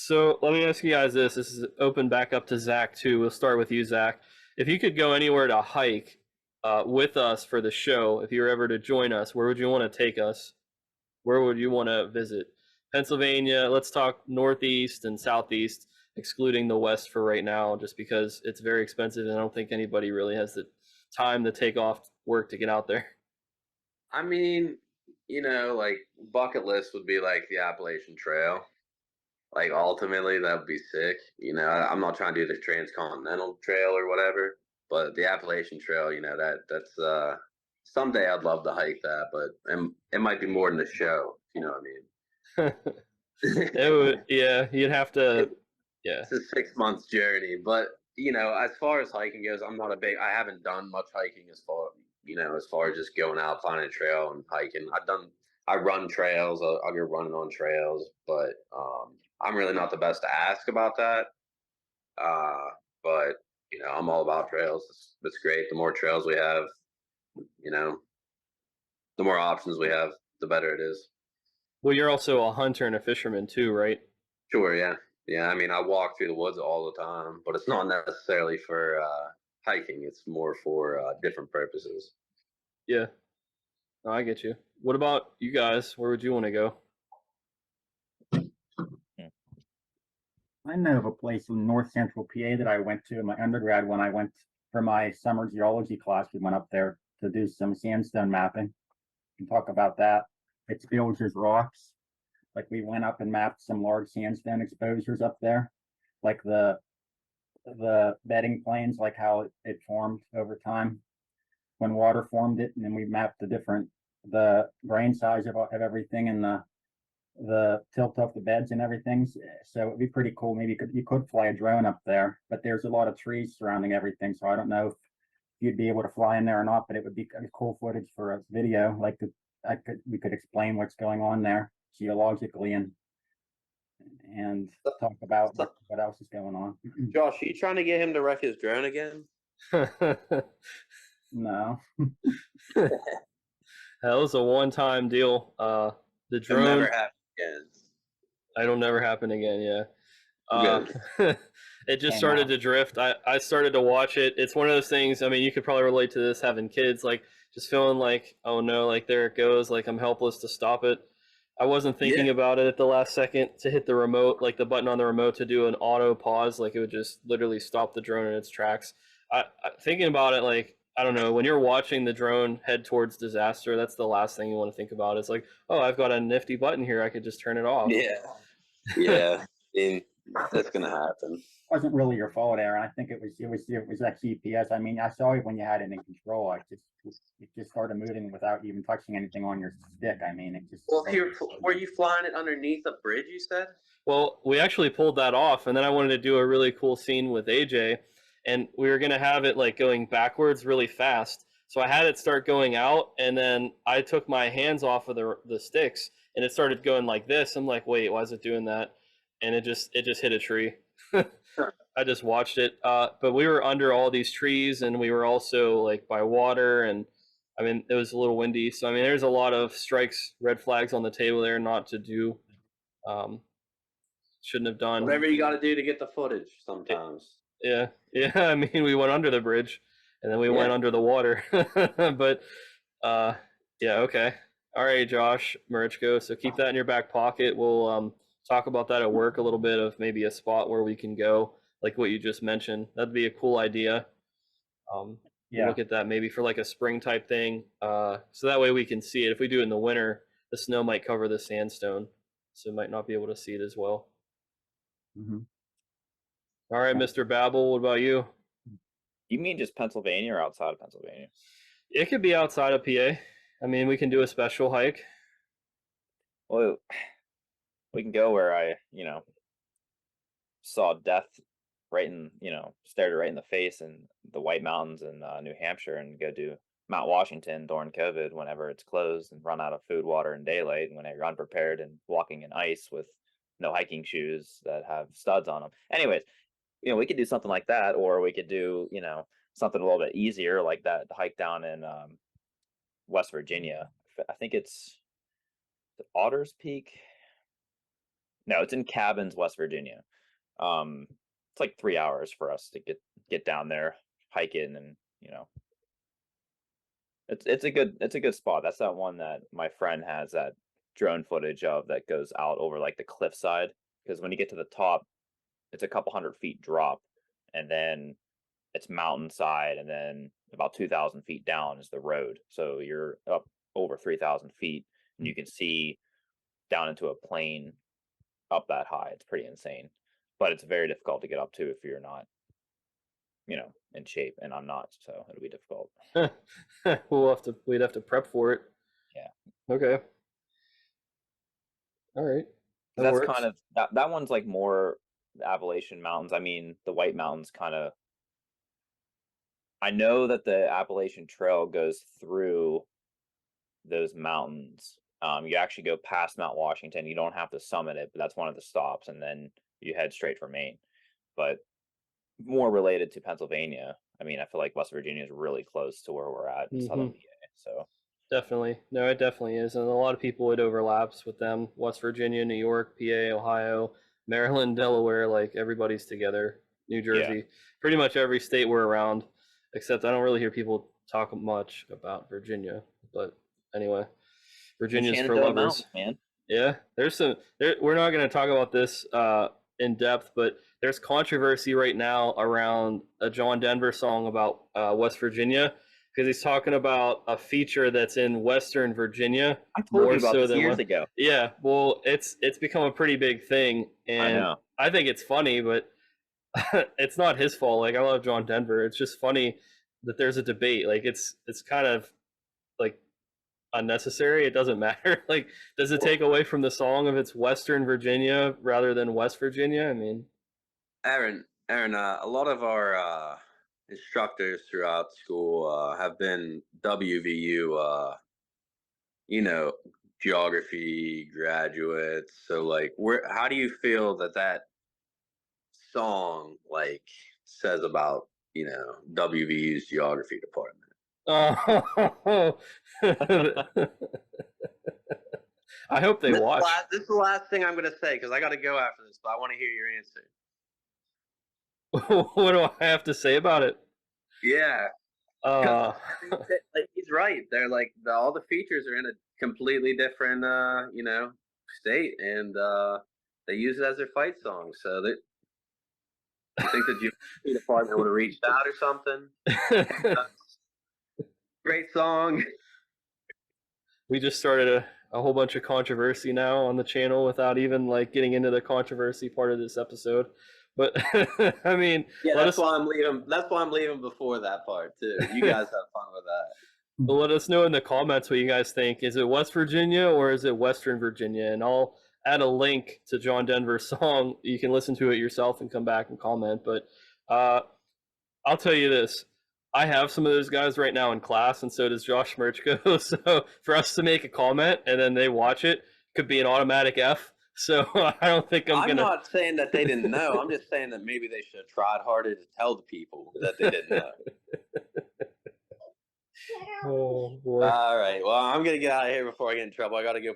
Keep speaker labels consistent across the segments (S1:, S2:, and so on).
S1: So let me ask you guys this. This is open back up to Zach too. We'll start with you, Zach. If you could go anywhere to hike with us for the show, if you were ever to join us, where would you want to take us? Where would you want to visit? Pennsylvania. Let's talk northeast and southeast, excluding the west for right now, just because it's very expensive, and I don't think anybody really has the time to take off work to get out there.
S2: I mean, like bucket list would be like the Appalachian Trail. Like ultimately, that would be sick. I'm not trying to do the Transcontinental Trail or whatever, but the Appalachian Trail, that's someday I'd love to hike that, but it might be more than the show. If you know what I mean?
S1: It would, yeah. You'd have to, yeah.
S2: It's a 6 months journey, but as far as hiking goes, I haven't done much hiking as far as just going out, finding a trail and hiking. I run trails. I'll go running on trails, but I'm really not the best to ask about that. But I'm all about trails. It's great. The more trails we have, you know, the more options we have, the better it is.
S1: Well, you're also a hunter and a fisherman too, right?
S2: Sure, yeah. Yeah, I mean, I walk through the woods all the time, but it's not necessarily for hiking. It's more for different purposes.
S1: Yeah. No, I get you. What about you guys? Where would you want to go?
S3: I know of a place in north central PA that I went to in my undergrad when I went for my summer geology class. We went up there to do some sandstone mapping. We can talk about that. It's Bilger's Rocks. Like we went up and mapped some large sandstone exposures up there, like the bedding planes, like how it formed over time when water formed it, and then we mapped the grain size of everything and the tilt of the beds and everything. So it'd be pretty cool. Maybe you could fly a drone up there, but there's a lot of trees surrounding everything, so I don't know if you'd be able to fly in there or not. But it would be cool footage for a video. Like we could explain what's going on there geologically and talk about what else is going on.
S2: Josh, are you trying to get him to wreck his drone again?
S3: No.
S1: That was a one-time deal. The drone
S2: never happen again.
S1: It'll never happen again. Yeah. It just started to drift. I started to watch it. It's one of those things. I mean, you could probably relate to this having kids, like just feeling like, oh no, like there it goes. Like I'm helpless to stop it. I wasn't thinking about it at the last second to hit the remote, like the button on the remote to do an auto pause. Like it would just literally stop the drone in its tracks. Thinking about it, like, I don't know, when you're watching the drone head towards disaster, that's the last thing you want to think about. It's like, oh, I've got a nifty button here. I could just turn it off.
S2: Yeah. Yeah. I mean, that's going to happen.
S3: It wasn't really your fault, Aaron. I think it was that GPS. I mean, I saw it when you had it in control. It just started moving without even touching anything on your stick. I mean, it just.
S2: Well, were you flying it underneath a bridge, you said?
S1: Well, we actually pulled that off, and then I wanted to do a really cool scene with AJ, and we were going to have it like going backwards really fast. So I had it start going out, and then I took my hands off of the sticks, and it started going like this. I'm like, wait, why is it doing that? And it just hit a tree. I just watched it. But we were under all these trees, and we were also like by water, and I mean, it was a little windy. So I mean, there's a lot of strikes, red flags on the table there not to do. Shouldn't have done.
S2: Whatever you got to do to get the footage sometimes.
S1: Yeah. I mean, we went under the bridge, and then we went under the water. But yeah, okay. All right, Josh Marichko. So keep that in your back pocket. We'll talk about that at work a little bit, of maybe a spot where we can go, like what you just mentioned. That'd be a cool idea. Look at that maybe for like a spring type thing. So that way we can see it. If we do it in the winter, the snow might cover the sandstone, so might not be able to see it as well.
S3: Mm-hmm.
S1: All right, Mr. Babel, what about you?
S4: You mean just Pennsylvania or outside of Pennsylvania?
S1: It could be outside of PA. I mean, we can do a special hike.
S4: Well, we can go where I, saw death stared it right in the face in the White Mountains in New Hampshire, and go do Mount Washington during COVID whenever it's closed and run out of food, water, and daylight, and when you're unprepared and walking in ice with no hiking shoes that have studs on them. Anyways, we could do something like that, or we could do, something a little bit easier like that hike down in West Virginia. I think it's the Otters Peak. No, it's in Cabins, West Virginia. It's like 3 hours for us to get down there, hike in, and it's a good spot. That's that one that my friend has that drone footage of that goes out over like the cliffside. Because when you get to the top, it's a couple 100 feet drop, and then it's mountainside, and then about 2,000 feet down is the road. So you're up over 3,000 feet, and you can see down into a plain up that high. It's pretty insane, but it's very difficult to get up to if you're not, in shape, and I'm not, so it'll be difficult.
S1: We'd have to prep for it.
S4: Yeah.
S1: Okay. All right.
S4: That's kind of that one's like more Appalachian Mountains. I mean, the White Mountains kind of. I know that the Appalachian Trail goes through those mountains. You actually go past Mount Washington. You don't have to summit it, but that's one of the stops, and then you head straight for Maine. But more related to Pennsylvania, I mean, I feel like West Virginia is really close to where we're at in Southern PA. So
S1: definitely, no, it definitely is, and a lot of people it overlaps with them. West Virginia, New York, PA, Ohio, Maryland, Delaware, like everybody's together. New Jersey, pretty much every state we're around, except I don't really hear people talk much about Virginia. But anyway, Virginia's for lovers,
S4: Mountains, man.
S1: Yeah, we're not going to talk about this in depth, but there's controversy right now around a John Denver song about West Virginia, because he's talking about a feature that's in Western Virginia.
S4: I told you about this years ago.
S1: Yeah, well, it's become a pretty big thing, and I think it's funny, but it's not his fault. Like, I love John Denver. It's just funny that there's a debate. Like, it's kind of like unnecessary. It doesn't matter. Like, does it take away from the song if it's Western Virginia rather than West Virginia? I mean,
S2: Aaron, a lot of our instructors throughout school have been WVU, geography graduates. So, like, how do you feel that song like says about WVU's geography department?
S1: I hope they watch.
S2: This is the last thing I'm going to say, because I got to go after this, but I want to hear your answer.
S1: What do I have to say about it?
S2: Yeah. He's right. They're like all the features are in a completely different, state, and they use it as their fight song. So that I think the geography department would have reached out or something. Great song.
S1: We just started a whole bunch of controversy now on the channel without even like getting into the controversy part of this episode. But I mean,
S2: that's why I'm leaving. That's why I'm leaving before that part too. You guys have fun with that.
S1: Let us know in the comments what you guys think. Is it West Virginia or is it Western Virginia? And I'll add a link to John Denver's song. You can listen to it yourself and come back and comment. But I'll tell you this. I have some of those guys right now in class, and so does Josh Smirchko. So for us to make a comment and then they watch it could be an automatic F. So I don't think I'm
S2: not saying that they didn't know. I'm just saying that maybe they should have tried harder to tell the people that they didn't know.
S1: Oh boy!
S2: All right. Well, I'm gonna get out of here before I get in trouble. I gotta go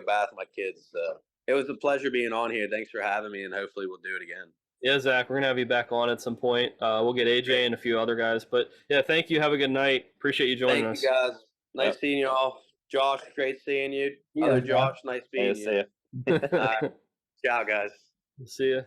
S2: bath my kids. So it was a pleasure being on here. Thanks for having me, and hopefully we'll do it again.
S1: Yeah, Zach, we're gonna have you back on at some point. We'll get AJ and a few other guys. But yeah, thank you. Have a good night. Appreciate you joining us.
S2: Thank you, guys. Nice seeing you all. Josh, great seeing you.
S3: Yeah,
S2: Other Josh, nice meeting you.
S4: See ya.
S2: Ciao, guys.
S1: See ya.